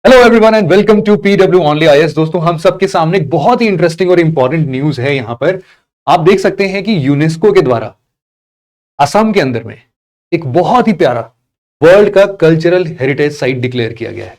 Hello everyone and welcome to PW only IAS. दोस्तों, हम सबके सामने एक बहुत ही इंटरेस्टिंग और इंपॉर्टेंट न्यूज है। यहां पर आप देख सकते हैं कि यूनेस्को के द्वारा असम के अंदर में एक बहुत ही प्यारा वर्ल्ड का कल्चरल हेरिटेज साइट डिक्लेयर किया गया है।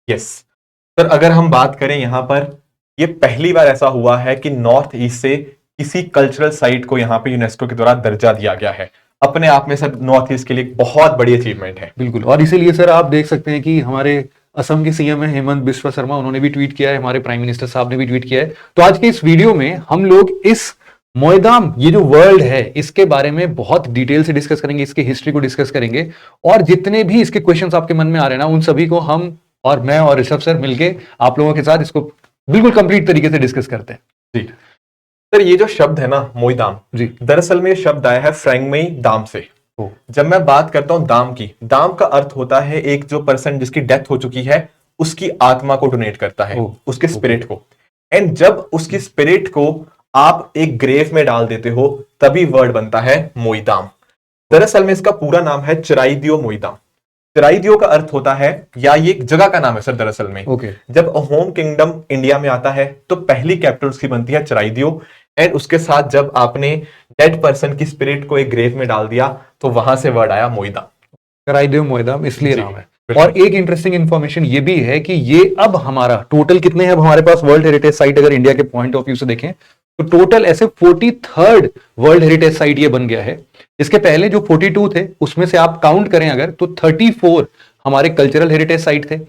यस सर, अगर हम बात करें यहां पर, ये पहली बार ऐसा हुआ है कि नॉर्थ ईस्ट से किसी कल्चरल साइट को यहां पे यूनेस्को के द्वारा दर्जा दिया गया है। अपने आप में सर नॉर्थ ईस्ट के लिए एक बहुत बड़ी अचीवमेंट है। बिल्कुल, और इसीलिए सर आप देख सकते हैं कि हमारे असम के सीएम है हेमंत बिस्वा शर्मा, उन्होंने भी ट्वीट किया है, हमारे प्राइम मिनिस्टर साहब ने भी ट्वीट किया है। तो आज के इस वीडियो में हम लोग इस मोइदाम, ये जो वर्ल्ड है, इसके बारे में बहुत डिटेल से डिस्कस करेंगे, इसकी हिस्ट्री को डिस्कस करेंगे, और जितने भी इसके क्वेश्चंस आपके मन में आ रहे हैं ना, उन सभी को हम और मैं और ऋषभ सर मिलके आप लोगों के साथ इसको बिल्कुल कंप्लीट तरीके से डिस्कस करते हैं। जी सर, ये जो शब्द है ना मोइदाम, जी, दरअसल में ये शब्द आया है फ्रैंगमेई दाम से। जब मैं बात करता हूं दाम की, दाम का अर्थ होता है एक जो पर्सन जिसकी डेथ हो चुकी है उसकी आत्मा को डोनेट करता है, उसके स्पिरिट को। एंड जब उसकी स्पिरिट को आप एक ग्रेव में डाल देते हो तभी वर्ड बनता है मोइदाम। दरअसल में इसका पूरा नाम है चिराइदियो मोइदाम। चिराइदियो का अर्थ होता है, या ये एक जगह का नाम है सर दरअसल में। जब होम किंगडम इंडिया में आता है तो पहली कैपिटल उसकी बनती है चिराइदियो, एंड उसके साथ जब आपने डेड पर्सन की स्पिरिट को एक ग्रेव में डाल दिया तो वहां से वर्ड आया मोइदाम। चिराइदियो मोइदाम इसलिए नाम है। और एक इंटरेस्टिंग इंफॉर्मेशन ये भी है कि ये अब हमारा टोटल कितने हैं, अब हमारे पास वर्ल्ड हेरिटेज साइट अगर इंडिया के पॉइंट ऑफ व्यू से देखें तो टोटल ऐसे 43rd वर्ल्ड हेरिटेज साइट ये बन गया है। इसके पहले जो 42 थे उसमें से आप काउंट करें अगर तो 34 हमारे कल्चरल हेरिटेज साइट थे,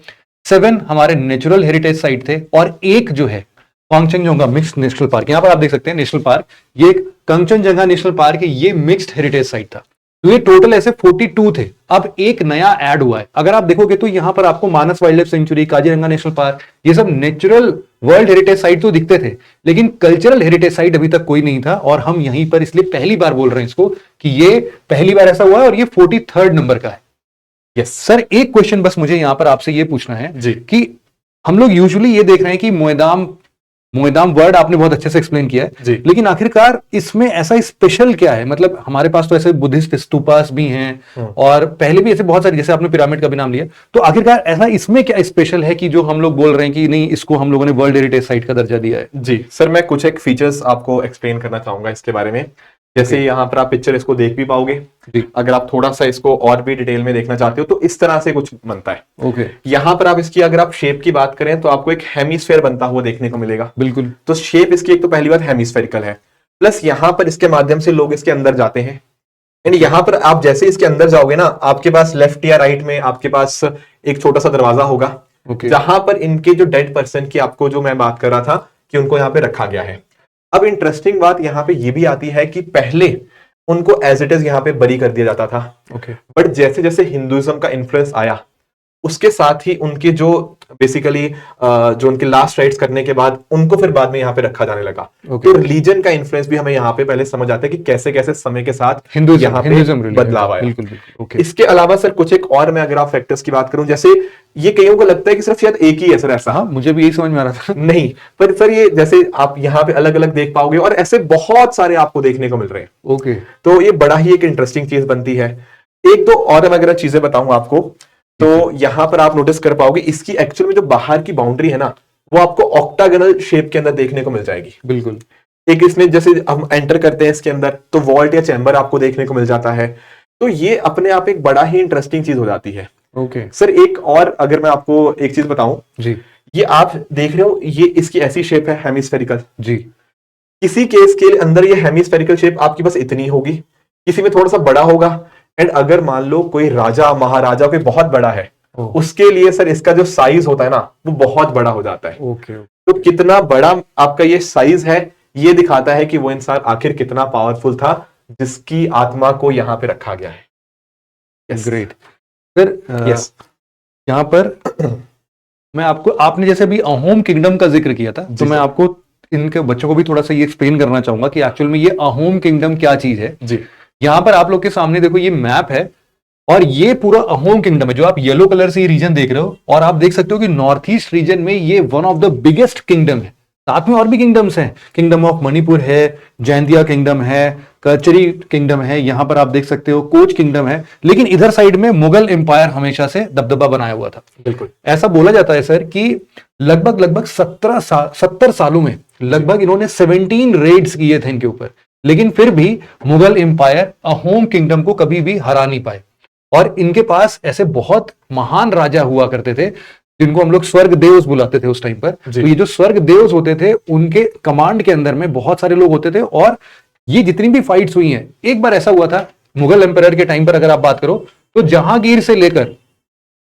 7 हमारे नेचुरल हेरिटेज साइट थे, और एक जो है कांचनजंगा मिक्स्ड नेशनल पार्क। यहां पर आप देख सकते हैं नेशनल पार्क, ये एक कांचनजंगा नेशनल पार्क है, ये मिक्स्ड हेरिटेज साइट था। तो ये टोटल ऐसे 42 थे। अब एक नया ऐड हुआ है, अगर आप देखोगे तो यहां पर आपको Manas wildlife sanctuary, Kaziranga national park, ये सब नेचुरल वर्ल्ड हेरिटेज साइट तो दिखते थे, लेकिन कल्चरल हेरिटेज साइट अभी तक कोई नहीं था। और हम यहीं पर इसलिए पहली बार बोल रहे हैं इसको कि ये पहली बार ऐसा हुआ है, और ये 43rd नंबर का है। यस सर, एक क्वेश्चन बस मुझे यहां पर आपसे ये पूछना है जी कि हम लोग यूजुअली ये देख रहे हैं कि मोइदाम वर्ड आपने बहुत अच्छे से एक्सप्लेन किया है, लेकिन आखिरकार इसमें ऐसा स्पेशल क्या है? मतलब हमारे पास तो ऐसे बुद्धिस्ट स्तूपास भी हैं और पहले भी ऐसे बहुत सारे, जैसे आपने पिरामिड का भी नाम लिया, तो आखिरकार ऐसा इसमें क्या स्पेशल है कि जो हम लोग बोल रहे हैं कि नहीं, इसको हम लोगों ने वर्ल्ड हेरिटेज साइट का दर्जा दिया है? जी सर, मैं कुछ एक फीचर्स आपको एक्सप्लेन करना चाहूंगा इसके बारे में। जैसे यहाँ पर आप पिक्चर इसको देख भी पाओगे, अगर आप थोड़ा सा इसको और भी डिटेल में देखना चाहते हो तो इस तरह से कुछ बनता है। यहाँ पर आप इसकी अगर आप शेप की बात करें तो आपको एक हेमिस्फेयर बनता हुआ देखने को मिलेगा। बिल्कुल, तो शेप इसकी एक तो पहली बात हेमिस्फेरिकल है, प्लस यहाँ पर इसके माध्यम से लोग इसके अंदर जाते हैं। यानी यहाँ पर आप जैसे इसके अंदर जाओगे ना, आपके पास लेफ्ट या राइट में आपके पास एक छोटा सा दरवाजा होगा, जहां पर इनके जो डेड पर्सन की, आपको जो मैं बात कर रहा था कि उनको यहाँ पे रखा गया है। अब इंटरेस्टिंग बात यहाँ पे ये भी आती है कि पहले उनको एज इट इज यहाँ पे बरी कर दिया जाता था, बट जैसे जैसे हिंदुइज्म का इन्फ्लुएंस आया उसके साथ ही उनके जो बेसिकली जो उनके लास्ट राइट्स करने के बाद उनको फिर बाद में यहाँ पे रखा जाने लगा। तो रिलीजन का इन्फ्लुएंस भी हमें यहाँ पे पहले समझ आता है कि कैसे कैसे समय के साथ यहाँ पे बदलाव आया। इसके अलावा सर कुछ एक और, मैं अगर आप फैक्टर्स की बात करूं, जैसे ये कईयों को लगता है कि सिर्फ शायद एक ही है सर ऐसा। हाँ, मुझे भी यही समझ में आ रहा था। नहीं, पर सर ये जैसे आप यहाँ पे अलग अलग देख पाओगे और ऐसे बहुत सारे आपको देखने को मिल रहे हैं। तो ये बड़ा ही एक इंटरेस्टिंग चीज बनती है। एक दो और मैं अगर चीजें बताऊं आपको, तो यहां पर आप नोटिस कर पाओगे इसकी एक्चुअल में जो बाहर की बाउंड्री है ना, वो आपको ऑक्टागोनल शेप के अंदर देखने को मिल जाएगी। बिल्कुल, एक इसमें जैसे हम एंटर करते हैं इसके अंदर तो वॉल्ट या चैम्बर आपको देखने को मिल जाता है। तो ये अपने आप एक बड़ा ही इंटरेस्टिंग चीज हो जाती है। सर एक और अगर मैं आपको एक चीज बताऊं जी, ये आप देख रहे हो, ये इसकी ऐसी शेप है हेमिस्फेरिकल जी। किसी केस के अंदर ये हेमिस्फेरिकल शेप आपकी बस इतनी होगी, किसी में थोड़ा सा बड़ा होगा, एंड अगर मान लो कोई राजा महाराजा कोई बहुत बड़ा है, उसके लिए सर इसका जो साइज होता है ना वो बहुत बड़ा हो जाता है। तो कितना बड़ा आपका ये साइज है, ये दिखाता है कि वो इंसान आखिर कितना पावरफुल था जिसकी आत्मा को यहाँ पे रखा गया है। ग्रेट सर, यहाँ पर मैं आपको, आपने जैसे अभी अहोम किंगडम का जिक्र किया था, तो मैं आपको इनके बच्चों को भी थोड़ा सा ये एक्सप्लेन करना चाहूंगा कि एक्चुअल में ये अहोम किंगडम क्या चीज है जी। यहां पर आप लोग के सामने देखो, ये मैप है और ये पूरा अहोम किंगडम है, जो आप येलो कलर से ये रीजन देख रहे हो, और आप देख सकते हो कि नॉर्थ ईस्ट रीजन में ये one of the biggest kingdom है। साथ में और भी किंगडम्स हैं, किंगडम ऑफ मणिपुर है, जैंतिया किंगडम है, कचरी किंगडम है, यहां पर आप देख सकते हो कोच किंगडम है। लेकिन इधर साइड में मुगल एम्पायर हमेशा से दबदबा बनाया हुआ था। बिल्कुल। ऐसा बोला जाता है सर कि लगभग 70 सालों में लगभग इन्होंने 17 रेड्स किए थे इनके ऊपर, लेकिन फिर भी मुगल एम्पायर होम किंगडम को कभी भी हरा नहीं पाए। और इनके पास ऐसे बहुत महान राजा हुआ करते थे जिनको हम लोग स्वर्ग देवस बुलाते थे उस टाइम पर। तो ये जो स्वर्ग देवस होते थे उनके कमांड के अंदर में बहुत सारे लोग होते थे। और ये जितनी भी फाइट्स हुई हैं, एक बार ऐसा हुआ था मुगल एम्पायर के टाइम पर अगर आप बात करो तो जहांगीर से लेकर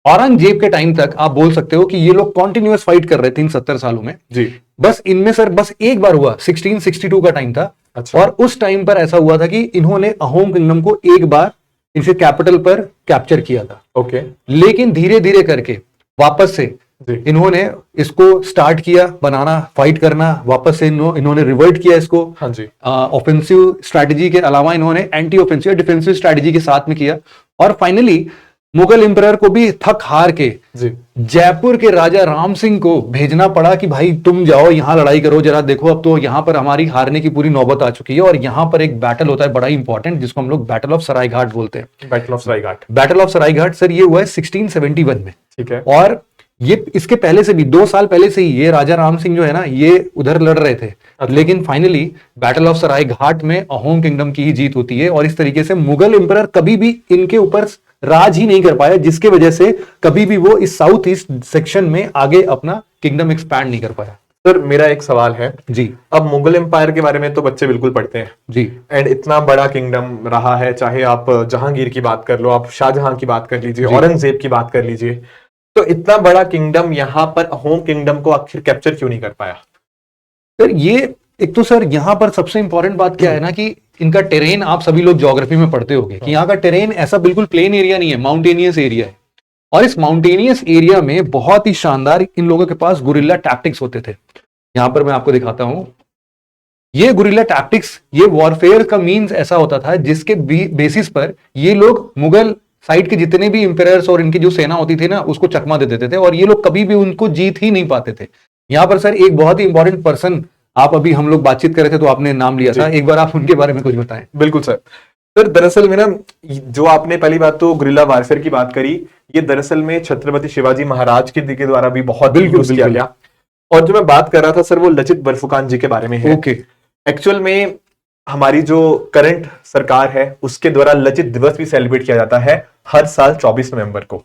औरंगजेब के टाइम तक आप बोल सकते हो कि ये लोग कॉन्टिन्यूअस फाइट कर रहे थे इन 70 सालों में जी। बस इनमें सर बस एक बार हुआ 1662 का टाइम था। अच्छा। और उस टाइम पर ऐसा हुआ था कि इन्होंने अहोम किंगडम को एक बार इनसे कैपिटल पर कैप्चर किया था। ओके। लेकिन धीरे धीरे करके वापस से इन्होंने इसको स्टार्ट किया बनाना, फाइट करना, वापस से इन्होंने रिवर्ट किया इसको। हाँ जी। ऑफेंसिव स्ट्रैटेजी के अलावा इन्होंने एंटी ऑफेंसिव डिफेंसिव स्ट्रैटेजी के साथ में किया। और फाइनली मुगल एम्परर को भी थक हार के जयपुर के राजा राम सिंह को भेजना पड़ा कि भाई तुम जाओ यहां लड़ाई करो, जरा देखो अब तो यहां पर हमारी हारने की पूरी नौबत आ चुकी है। और यहां पर एक बैटल होता है बड़ा इंपॉर्टेंट जिसको हम लोग बैटल ऑफ सरायघाट बोलते हैं। Battle of Saraighat. Battle of Saraighat sir ये हुआ है 1671 में। ठीक है। और ये इसके पहले से भी 2 साल पहले से ही ये राजा राम सिंह जो है ना ये उधर लड़ रहे थे। अच्छा। लेकिन फाइनली बैटल ऑफ सरायघाट में अहोम किंगडम की ही जीत होती है। और इस तरीके से मुगल एम्परर कभी भी इनके ऊपर राज ही नहीं कर पाया, जिसके वजह से कभी भी वो इस साउथ ईस्ट सेक्शन में आगे अपना किंगडम एक्सपैंड नहीं कर पाया। सर मेरा एक सवाल है जी। अब मुगल एम्पायर के बारे में तो बच्चे बिल्कुल पढ़ते हैं जी। एंड इतना बड़ा किंगडम रहा है, चाहे आप जहांगीर की बात कर लो, आप शाहजहां की बात कर लीजिए, औरंगजेब की बात कर लीजिए, तो इतना बड़ा किंगडम यहाँ पर होम किंगडम को आखिर कैप्चर क्यों नहीं कर पाया? सर ये एक तो सर यहाँ पर सबसे इंपॉर्टेंट बात क्या है ना कि इनका टेरेन आप सभी लोग ज्योग्राफी में पढ़ते होंगे कि यहाँ का टेरेन ऐसा बिल्कुल प्लेन एरिया नहीं है, माउंटेनियस एरिया है। और इस माउंटेनियस एरिया में बहुत ही शानदार इन लोगों के पास गुरिल्ला टैक्टिक्स होते थे। यहां पर मैं आपको दिखाता हूं, ये गुरिल्ला टैक्टिक्स, ये वॉरफेयर का मींस ऐसा होता था जिसके बेसिस पर ये लोग मुगल साइड के जितने भी इंपेरर्स और इनकी जो सेना होती थी ना उसको चकमा दे देते थे और ये लोग कभी भी उनको जीत ही नहीं पाते थे। यहां पर सर एक बहुत ही इंपॉर्टेंट पर्सन, आप अभी हम लोग बातचीत कर रहे थे तो आपने नाम लिया था, एक बार आप उनके बारे में कुछ बताएं। बिल्कुल सर। सर दरअसल में ना जो आपने पहली बात तो गुरिल्ला वारफेयर की बात करी, ये दरअसल में छत्रपति शिवाजी महाराज के द्वारा भी बहुत यूज किया गया। और जो मैं बात कर रहा था सर वो लचित बरफुकान जी के बारे में है। ओके। एक्चुअल में हमारी जो करंट सरकार है उसके द्वारा लचित दिवस भी सेलिब्रेट किया जाता है हर साल 24 नवंबर को।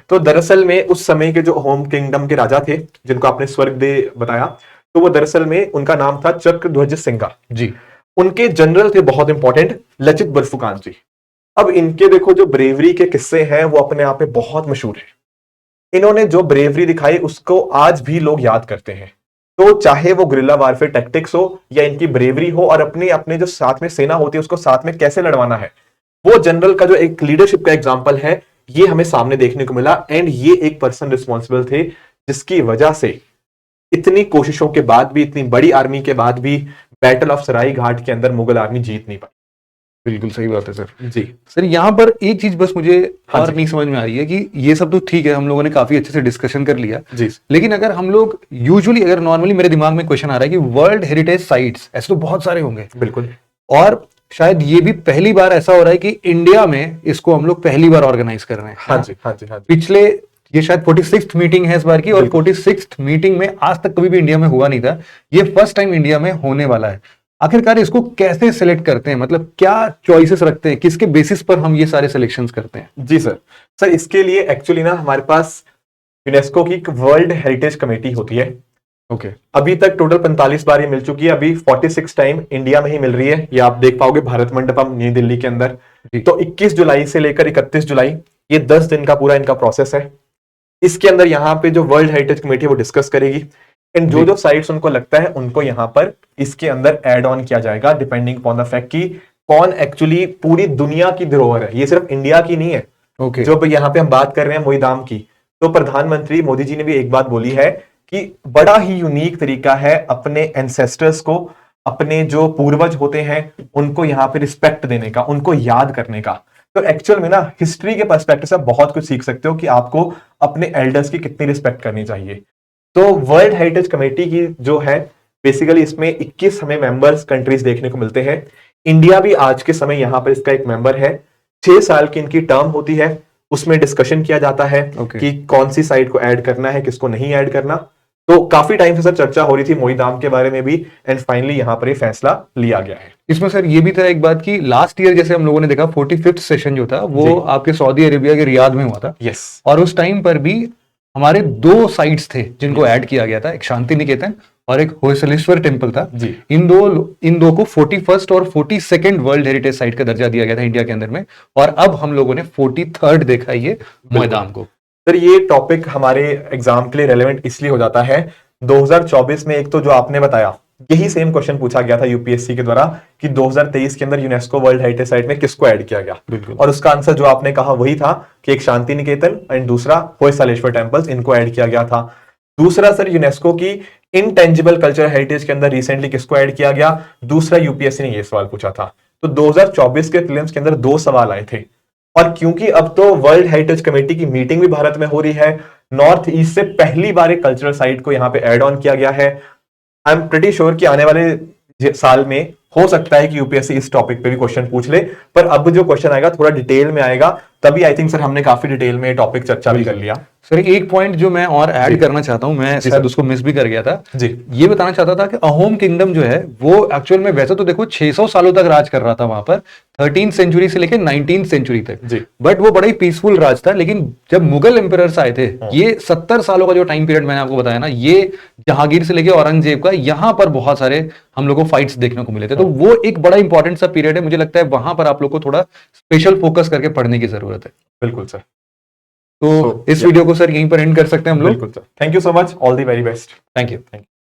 तो दरअसल में उस समय के जो होम किंगडम के राजा थे जिनको आपने स्वर्गदेव बताया, तो वो दरअसल में उनका नाम था चक्रध्वज सिंघा जी। उनके जनरल थे बहुत इंपॉर्टेंट लचित बरफुकान जी। अब इनके देखो जो ब्रेवरी के किस्से हैं वो अपने आप में बहुत मशहूर है। इन्होंने जो ब्रेवरी दिखाई उसको आज भी लोग याद करते हैं। तो चाहे वो गुरिल्ला वारफेयर टैक्टिक्स हो या इनकी ब्रेवरी हो और अपने अपने जो साथ में सेना होती है उसको साथ में कैसे लड़वाना है, वो जनरल का जो एक लीडरशिप का एग्जांपल है ये हमें सामने देखने को मिला। एंड ये एक पर्सन रिस्पॉन्सिबल थे जिसकी वजह से इतनी कोशिशों के बाद भी, इतनी बड़ी आर्मी के बाद भी बैटल ऑफ सराय घाट के अंदर मुगल आर्मी जीत नहीं पाई। बिल्कुल सही बात है सर जी। सर यहाँ पर एक चीज बस मुझे और नहीं समझ में आ रही है कि ये सब तो ठीक है, हम लोगों ने काफी अच्छे से डिस्कशन कर लिया जी, लेकिन अगर हम लोग यूजुअली अगर नॉर्मली मेरे दिमाग में क्वेश्चन आ रहा है कि वर्ल्ड हेरिटेज साइट्स ऐसे तो बहुत सारे होंगे। बिल्कुल। और शायद ये भी पहली बार ऐसा हो रहा है कि इंडिया में इसको हम लोग पहली बार ऑर्गेनाइज कर रहे हैं। हाँ जी, हाँ जी, हाँ जी। पिछले ये शायद 46th मीटिंग है इस बार की और 46th मीटिंग में आज तक कभी भी इंडिया में हुआ नहीं था, ये फर्स्ट टाइम इंडिया में होने वाला है। आखिरकार इसको कैसे सिलेक्ट करते हैं, मतलब क्या चॉइसेस रखते हैं, किसके बेसिस पर हम ये सारे सिलेक्शंस करते हैं? जी सर इसके लिए एक्चुअली ना हमारे पास यूनेस्को की एक वर्ल्ड हेरिटेज कमेटी होती है। ओके। अभी तक टोटल 45 बार ये मिल चुकी है, अभी 46 टाइम इंडिया में ही मिल रही है। ये आप देख पाओगे भारत मंडपम नई दिल्ली के अंदर। तो 21 जुलाई से लेकर 31 जुलाई ये 10 दिन का पूरा इनका प्रोसेस है। इसके अंदर यहाँ पे जो वर्ल्ड हेरिटेज कमेटी है वो डिस्कस करेगी एंड जो साइट्स उनको लगता है उनको यहाँ पर इसके अंदर ऐड ऑन किया जाएगा डिपेंडिंग अपॉन द फैक्ट कि कौन एक्चुअली पूरी दुनिया की धरोहर है, ये सिर्फ इंडिया की नहीं है। ओके। जो यहाँ पे हम बात कर रहे हैं मोईदाम की, तो प्रधानमंत्री मोदी जी ने भी एक बात बोली है कि बड़ा ही यूनिक तरीका है अपने एंसेस्टर्स को, अपने जो पूर्वज होते हैं उनको यहाँ पे रिस्पेक्ट देने का, उनको याद करने का। तो एक्चुअल में ना हिस्ट्री के पर्सपेक्टिव से आप बहुत कुछ सीख सकते हो कि आपको अपने एल्डर्स की कितनी रिस्पेक्ट करनी चाहिए। तो वर्ल्ड हेरिटेज कमेटी की जो है बेसिकली इसमें 21 हमें मेंबर्स कंट्रीज देखने को मिलते हैं। इंडिया भी आज के समय यहाँ पर इसका एक मेंबर है। 6 साल की इनकी टर्म होती है, उसमें डिस्कशन किया जाता है कि कौन सी साइट को ऐड करना है, किसको नहीं ऐड करना। तो काफी टाइम से सर चर्चा हो रही थी मोईदाम के बारे में भी, एंड फाइनली यहाँ पर ये फैसला लिया गया है। इसमें सर ये भी था एक बात कि लास्ट ईयर जैसे हम लोगों ने देखा 45th सेशन जो था वो आपके सऊदी अरेबिया के रियाद में हुआ था। यस। और उस टाइम पर भी हमारे 2 साइट्स थे जिनको ऐड किया गया था, एक शांति निकेतन और एक होयसलेश्वर टेम्पल था जी। इन दो को 41st और 42nd वर्ल्ड हेरिटेज साइट का दर्जा दिया गया था इंडिया के अंदर में, और अब हम लोगों ने 43rd देखा है ये मोईदाम को। सर ये टॉपिक हमारे एग्जाम के लिए रेलेवेंट इसलिए हो जाता है, 2024 में एक तो जो आपने बताया यही सेम क्वेश्चन पूछा गया था यूपीएससी के द्वारा कि 2023 के अंदर यूनेस्को वर्ल्ड हेरिटेज साइट में किसको ऐड किया गया, और उसका आंसर जो आपने कहा वही था कि एक शांति निकेतन एंड दूसरा होयसलेश्वर टेम्पल्स, इनको ऐड किया गया था। दूसरा सर यूनेस्को की इनटेंजिबल कल्चरल हेरिटेज के अंदर रिसेंटली किसको ऐड किया गया, दूसरा यूपीएससी ने ये सवाल पूछा था। तो 2024 के प्रीलिम्स के अंदर 2 सवाल आए थे, और क्योंकि अब तो वर्ल्ड हेरिटेज कमेटी की मीटिंग भी भारत में हो रही है, नॉर्थ ईस्ट से पहली बार एक कल्चरल साइट को यहाँ पे ऐड ऑन किया गया है। आई एम प्रीटी श्योर कि आने वाले साल में हो सकता है कि यूपीएससी इस टॉपिक पे भी क्वेश्चन पूछ ले, पर अब जो क्वेश्चन आएगा थोड़ा डिटेल में आएगा, तभी आई थिंक सर हमने काफी डिटेल में टॉपिक चर्चा भी कर लिया। सर एक पॉइंट जो मैं और ऐड करना चाहता हूं, मैं शायद उसको मिस भी कर गया था जी। ये बताना चाहता था कि अहोम किंगडम जो है वो एक्चुअल में वैसे तो देखो 600 सालों तक राज कर रहा था वहां पर, 13th सेंचुरी से लेकर 19th सेंचुरी तक जी। बट वो बड़ा ही पीसफुल राज था। लेकिन जब मुगल एम्परर्स आए थे, ये 70 सालों का जो टाइम पीरियड मैंने आपको बताया ना, ये जहांगीर से लेकर औरंगजेब का, यहाँ पर बहुत सारे हम लोग को फाइट्स देखने को मिले थे। तो वो एक बड़ा इंपॉर्टेंट सा पीरियड है, मुझे लगता है वहां पर आप लोग को थोड़ा स्पेशल फोकस करके पढ़ने की जरूरत है। बिल्कुल सर। तो इस वीडियो को सर यहीं पर एंड कर सकते हैं हम लोग। बिल्कुल sir, thank you so much, all the very best. Thank you.